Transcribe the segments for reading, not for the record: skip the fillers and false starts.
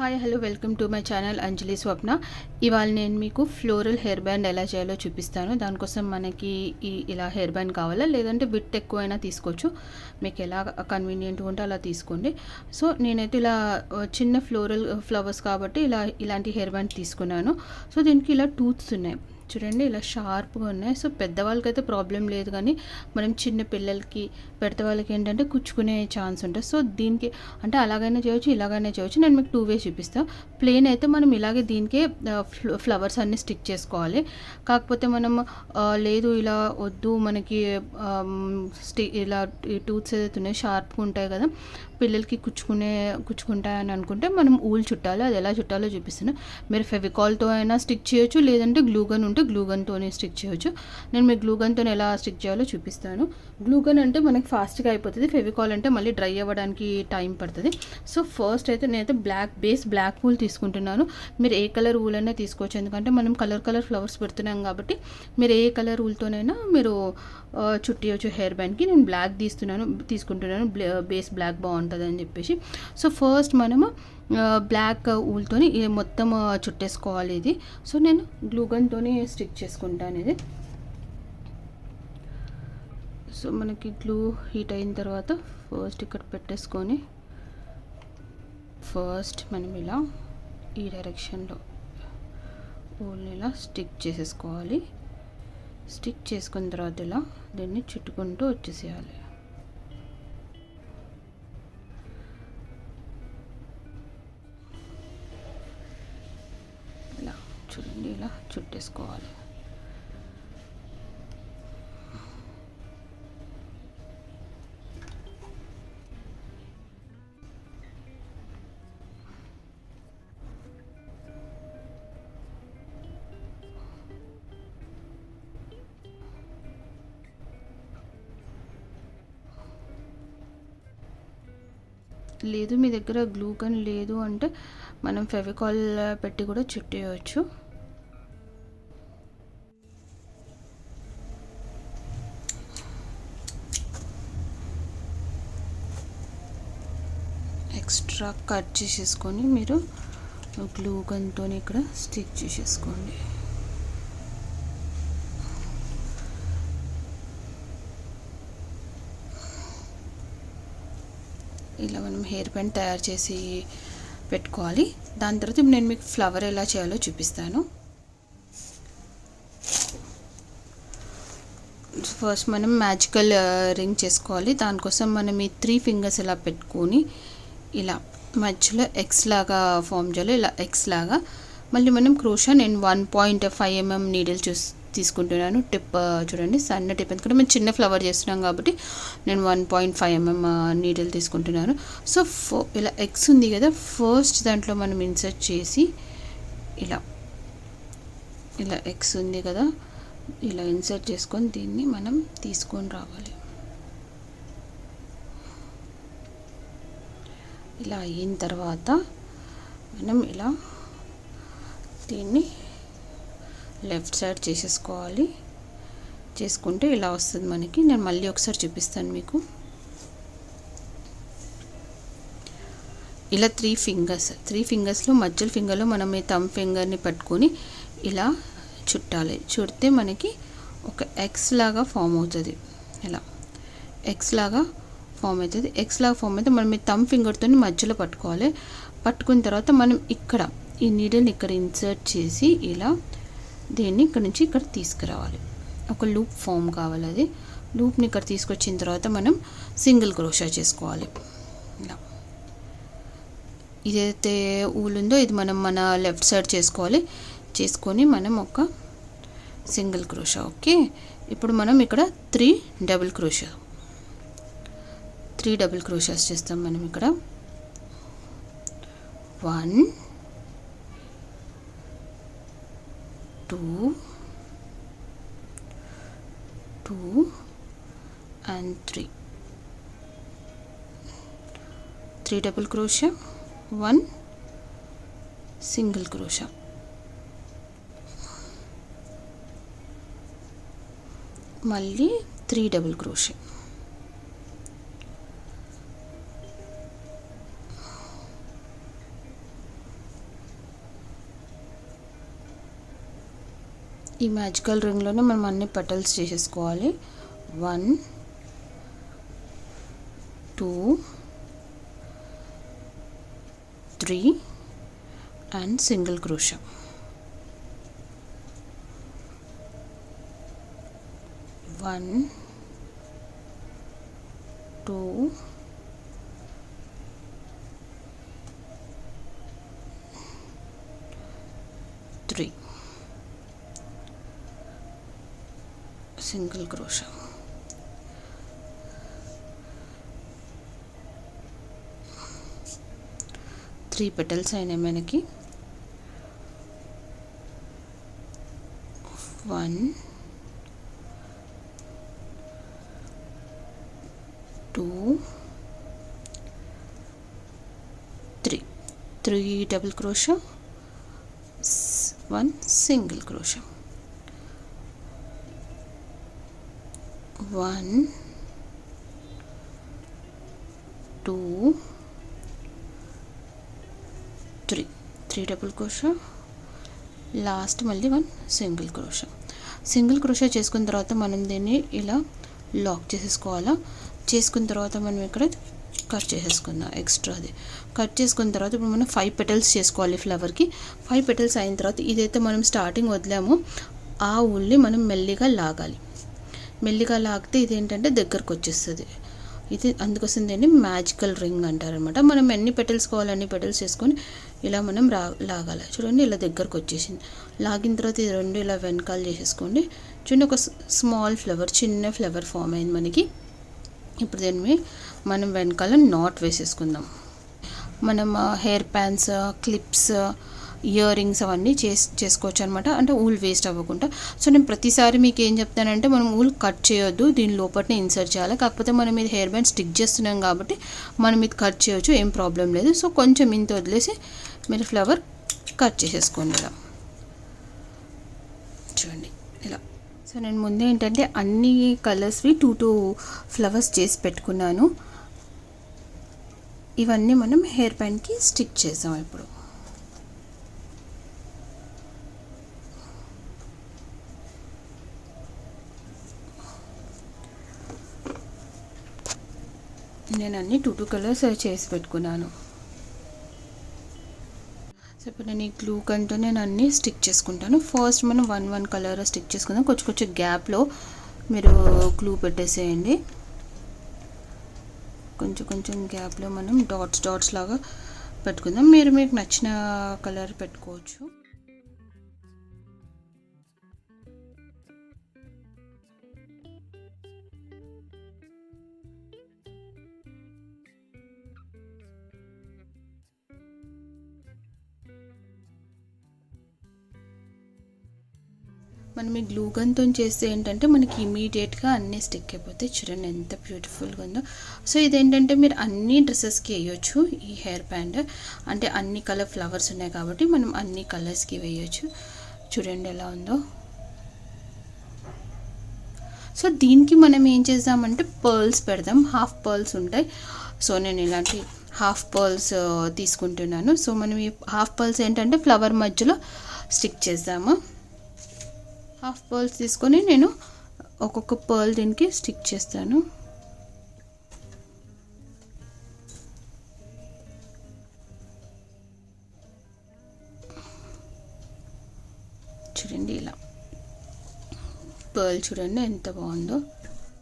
Hi hello welcome to my channel Anjali Swapna. ఇవాళ నేను మీకు ఫ్లోరల్ హెయిర్ బ్యాండ్ ఎలా చేయాలో చూపిస్తాను. దానికోసం మనకి ఇలా హెయిర్ బ్యాండ్ కావాలా, లేదంటే బిట్ ఎక్కువైనా తీసుకోవచ్చు. మీకు ఎలా కన్వీనియంట్గా ఉంటే అలా తీసుకోండి. సో నేనైతే ఇలా చిన్న ఫ్లోరల్ ఫ్లవర్స్ కాబట్టి ఇలాంటి హెయిర్ బ్యాండ్ తీసుకున్నాను. సో దీనికి ఇలా టూత్స్ ఉన్నాయి చూడండి, ఇలా షార్ప్గా ఉన్నాయి. సో పెద్దవాళ్ళకైతే ప్రాబ్లం లేదు, కానీ మనం చిన్న పిల్లలకి పెద్ద వాళ్ళకి ఏంటంటే కుచ్చుకునే ఛాన్స్ ఉంటుంది. సో దీనికి అంటే అలాగైనా చేయవచ్చు, ఇలాగైనా చేయవచ్చు. నేను మీకు 2 ways చూపిస్తాను. ప్లెయిన్ అయితే మనం ఇలాగే దీనికే ఫ్లవర్స్ అన్నీ స్టిక్ చేసుకోవాలి. కాకపోతే మనం లేదు ఇలా వద్దు, మనకి ఇలా టూత్స్ ఏదైతే ఉన్నాయో షార్ప్గా ఉంటాయి కదా, పిల్లలకి కుచ్చుకుంటాయని అనుకుంటే మనం ఊలు చుట్టాలి. అది ఎలా చుట్టాలో చూపిస్తున్నాను. మీరు ఫెవికాల్తో అయినా స్టిక్ చేయొచ్చు, లేదంటే గ్లూగన్ ఉంటే గ్లూగన్తోనే స్టిక్ చేయొచ్చు. నేను మీకు గ్లూగన్తో ఎలా స్టిక్ చేయాలో చూపిస్తాను. గ్లూగన్ అంటే మనకి ఫాస్ట్గా అయిపోతుంది, ఫెవికాల్ అంటే మళ్ళీ డ్రై అవ్వడానికి టైం పడుతుంది. సో ఫస్ట్ అయితే నేనైతే బ్లాక్ ఊల్ తీసుకుంటున్నాను. మీరు ఏ కలర్ ఊల్ అయినా తీసుకోవచ్చు, ఎందుకంటే మనం కలర్ ఫ్లవర్స్ పెడుతున్నాం కాబట్టి మీరు ఏ కలర్ ఊల్తోనైనా మీరు చుట్టియచ్చు హెయిర్ బ్యాండ్కి. నేను బ్లాక్ తీసుకుంటున్నాను, బేస్ బ్లాక్ బాగుంటుంది అని చెప్పేసి. సో ఫస్ట్ మనము బ్లాక్ ఊల్తోని మొత్తం చుట్టేసుకోవాలి ఇది. సో నేను గ్లూగన్తోని స్టిక్ చేసుకుంటాను ఇది. సో మనకి గ్లూ హీట్ అయిన తర్వాత ఫస్ట్ ఇక్కడ పెట్టేసుకొని ఫస్ట్ మనం ఇలా ఈ డైరెక్షన్లో ఊల్ని ఇలా స్టిక్ చేసేసుకోవాలి. స్టిక్ చేసుకున్న తర్వాత ఇలా దీన్ని చుట్టుకుంటూ వచ్చేసేయాలి. ఇలా చూడండి, ఇలా చుట్టేసుకోవాలి. లేదు మీ దగ్గర గ్లూగన్ లేదు అంటే మనం ఫెవికాల్ పెట్టి కూడా చుట్టేయచ్చు. ఎక్స్ట్రా కట్ చేసేసుకొని మీరు గ్లూగన్తో ఇక్కడ స్టిక్ చేసేసుకోండి. ఇలా మనం హెయిర్ బ్యాండ్ తయారు చేసి పెట్టుకోవాలి. దాని తర్వాత ఇప్పుడు నేను మీకు ఫ్లవర్ ఎలా చేయాలో చూపిస్తాను. ఫస్ట్ మనం మ్యాజికల్ రింగ్ చేసుకోవాలి. దానికోసం మనం ఈ 3 fingers ఇలా పెట్టుకొని ఇలా మధ్యలో ఎక్స్ లాగా ఫామ్ చేయాలి. ఇలా ఎక్స్ లాగా మళ్ళీ మనం క్రోషా నేను 1.5 mm నీడిల్ తీసుకుంటున్నాను. టిప్ చూడండి, సన్న టిప్, ఎందుకంటే మేము చిన్న ఫ్లవర్ చేస్తున్నాం కాబట్టి నేను 1.5 mm నీడిల్ తీసుకుంటున్నాను. సో ఇలా ఎక్స్ ఉంది కదా, ఫస్ట్ దాంట్లో మనం ఇన్సర్ట్ చేసి ఇలా ఎక్స్ ఉంది కదా, ఇలా ఇన్సర్ట్ చేసుకొని దీన్ని మనం తీసుకొని రావాలి. ఇలా అయిన తర్వాత మనం ఇలా దీన్ని లెఫ్ట్ సైడ్ చేసేసుకోవాలి. చేసుకుంటే ఇలా వస్తుంది మనకి. నేను మళ్ళీ ఒకసారి చూపిస్తాను మీకు. ఇలా 3 ఫింగర్స్లో మధ్యలో ఫింగర్లో మనం ఈ థంబ్ ఫింగర్ని పట్టుకొని ఇలా చుట్టాలి. చుడితే మనకి ఒక ఎక్స్ లాగా ఫామ్ అవుతుంది. ఇలా ఎక్స్ లాగా ఫామ్ అవుతుంది. ఎక్స్ లాగా ఫామ్ అయితే మనం ఈ థంబ్ ఫింగర్తో మధ్యలో పట్టుకోవాలి. పట్టుకున్న తర్వాత మనం ఇక్కడ ఈ నీడిల్ని ఇక్కడ ఇన్సర్ట్ చేసి ఇలా దీన్ని ఇక్కడ నుంచి ఇక్కడ తీసుకురావాలి. ఒక లూప్ ఫామ్ కావాలి. అది లూప్ని ఇక్కడ తీసుకొచ్చిన తర్వాత మనం సింగిల్ క్రోషా చేసుకోవాలి. ఇలా ఇదైతే ఊలు ఉందో ఇది మనం మన లెఫ్ట్ సైడ్ చేసుకొని మనం ఒక సింగిల్ క్రోషా. ఓకే, ఇప్పుడు మనం ఇక్కడ 3 డబుల్ క్రోషాస్ చేస్తాం మనం ఇక్కడ. 1 2 and 3 double crochet, 1 single crochet. మళ్ళీ 3 డబుల్ క్రోషా. ఈ మ్యాజికల్ రింగ్లోనే మనం అన్ని పెటల్స్ చేసేసుకోవాలి. 1 2 3 and single crochet. 1 2 3 single crochet. 3 petals అయినాయి మనకి. 1 2 3 double crochet, 1 single crochet. 1 2 3 double crochet, last మళ్ళీ 1 సింగిల్ క్రోషా. సింగిల్ క్రోషా చేసుకున్న తర్వాత మనం దీన్ని ఇలా లాక్ చేసేసుకోవాలా. చేసుకున్న తర్వాత మనం ఇక్కడ కట్ చేసేసుకుందాం. ఎక్స్ట్రాది కట్ చేసుకున్న తర్వాత ఇప్పుడు మనం 5 పెటల్స్ చేసుకోవాలి ఫ్లవర్కి. 5 పెటల్స్ అయిన తర్వాత ఇదైతే మనం స్టార్టింగ్ వదిలామో ఆ ఊల్ని మనం మెల్లిగా లాగాలి. మెల్లిగా లాగితే ఇదేంటంటే దగ్గరకు వచ్చేస్తుంది. ఇది అందుకోసం దీన్ని మ్యాజికల్ రింగ్ అంటారనమాట. మనం ఎన్ని పెటల్స్ కావాలో అన్ని పెటల్స్ చేసుకొని ఇలా మనం లాగాలి. చూడండి ఇలా దగ్గరకు వచ్చేసింది. లాగిన తర్వాత ఇది 2 ఇలా వెనకాల చేసేసుకోండి. చూడండి ఒక స్మాల్ ఫ్లవర్, చిన్న ఫ్లవర్ ఫామ్ అయింది మనకి. ఇప్పుడు దీన్ని మనం వెనకాల నాట్ వేసేసుకుందాం. మనం hair pins, clips, earrings అవన్నీ చేసుకోవచ్చు అనమాట. అంటే ఊల్ వేస్ట్ అవ్వకుండా. సో నేను ప్రతిసారి మీకు ఏం చెప్తానంటే మనం ఊల్ కట్ చేయొద్దు, దీని లోపలనే ఇన్సర్ట్ చేయాలి. కాకపోతే మనం ఇది హెయిర్ బ్యాండ్ స్టిక్ చేస్తున్నాం కాబట్టి మనం ఇది కట్ చేయొచ్చు, ఏం ప్రాబ్లం లేదు. సో కొంచెం ఇంత వదిలేసి మీరు ఫ్లవర్ కట్ చేసేసుకోండి ఇలా. చూడండి ఇలా. సో నేను ముందే ఏంటంటే అన్ని కలర్స్వి 2 ఫ్లవర్స్ చేసి పెట్టుకున్నాను. ఇవన్నీ మనం హెయిర్ బ్యాండ్కి స్టిక్ చేసాం. ఇప్పుడు నేను అన్ని 2 కలర్స్ చేసి పెట్టుకున్నాను. సో ఇప్పుడు నేను ఈ గ్లూ కంటూ నేను అన్నీ స్టిక్ చేసుకుంటాను. ఫస్ట్ మనం 1 కలర్ స్టిక్ చేసుకుందాం. కొంచెం గ్యాప్లో మీరు గ్లూ పెట్టేసేయండి. కొంచెం గ్యాప్లో మనం డాట్స్ లాగా పెట్టుకుందాం. మీరు మీకు నచ్చిన కలర్ పెట్టుకోవచ్చు. మనం ఈ గ్లూ గన్తో చేస్తే ఏంటంటే మనకి ఇమీడియట్గా అన్నీ స్టిక్ అయిపోతాయి. చూడండి ఎంత బ్యూటిఫుల్గా ఉందో. సో ఇదేంటంటే మీరు అన్ని డ్రెస్సెస్కి వేయొచ్చు. ఈ హెయిర్ బ్యాండ్ అంటే అన్ని కలర్ ఫ్లవర్స్ ఉన్నాయి కాబట్టి మనం అన్ని కలర్స్కి వేయొచ్చు. చూడండి ఎలా ఉందో. సో దీనికి మనం ఏం చేద్దామంటే పర్ల్స్ పెడదాం. హాఫ్ పర్ల్స్ ఉంటాయి. సో నేను ఇలాంటి హాఫ్ పర్ల్స్ తీసుకుంటున్నాను. సో మనం ఈ హాఫ్ పర్ల్స్ ఏంటంటే ఫ్లవర్ మధ్యలో స్టిక్ చేద్దాము. హాఫ్ పర్ల్స్ తీసుకొని నేను ఒక్కొక్క పర్ల్ దీనికి స్టిక్ చేస్తాను. చూడండి ఇలా పర్ల్ చూడండి ఎంత బాగుందో.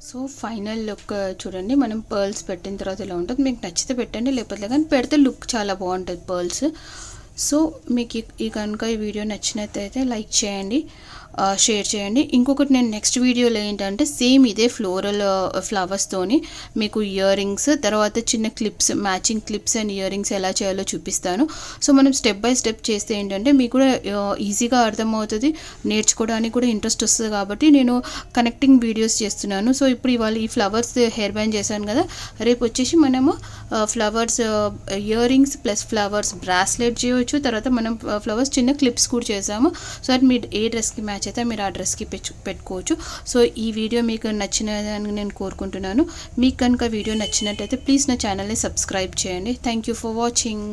సో ఫైనల్ లుక్ చూడండి. మనం పర్ల్స్ పెట్టిన తర్వాత ఇలా ఉంటుంది. మీకు నచ్చితే పెట్టండి, లేకపోతే కానీ పెడితే లుక్ చాలా బాగుంటుంది పర్ల్స్. సో మీకు ఈ కనుక ఈ వీడియో నచ్చినట్టయితే లైక్ చేయండి, షేర్ చేయండి. ఇంకొకటి నేను నెక్స్ట్ వీడియోలో ఏంటంటే సేమ్ ఇదే ఫ్లోరల్ ఫ్లవర్స్తోని మీకు ఇయర్ రింగ్స్, తర్వాత చిన్న clips, matching clips and ear rings ఎలా చేయాలో చూపిస్తాను. సో మనం స్టెప్ బై స్టెప్ చేస్తే ఏంటంటే మీకు కూడా ఈజీగా అర్థమవుతుంది, నేర్చుకోవడానికి కూడా ఇంట్రెస్ట్ వస్తుంది. కాబట్టి నేను కనెక్టింగ్ వీడియోస్ చేస్తున్నాను. సో ఇప్పుడు ఇవాళ ఈ ఫ్లవర్స్ హెయిర్ బ్యాండ్ చేశాను కదా, రేపు వచ్చేసి మనము flowers ear rings plus flowers bracelet చేయవచ్చు. తర్వాత మనం ఫ్లవర్స్ చిన్న క్లిప్స్ కూడా చేసాము. సో అది మీరు ఏ డ్రెస్కి మ్యాచ్ అయితే మీరు ఆ డ్రెస్కి పెట్టుకోవచ్చు. సో ఈ వీడియో మీకు నచ్చినదని నేను కోరుకుంటున్నాను. మీకు కనుక వీడియో నచ్చినట్టయితే ప్లీజ్ నా ఛానల్ని సబ్స్క్రైబ్ చేయండి. Thank you for watching.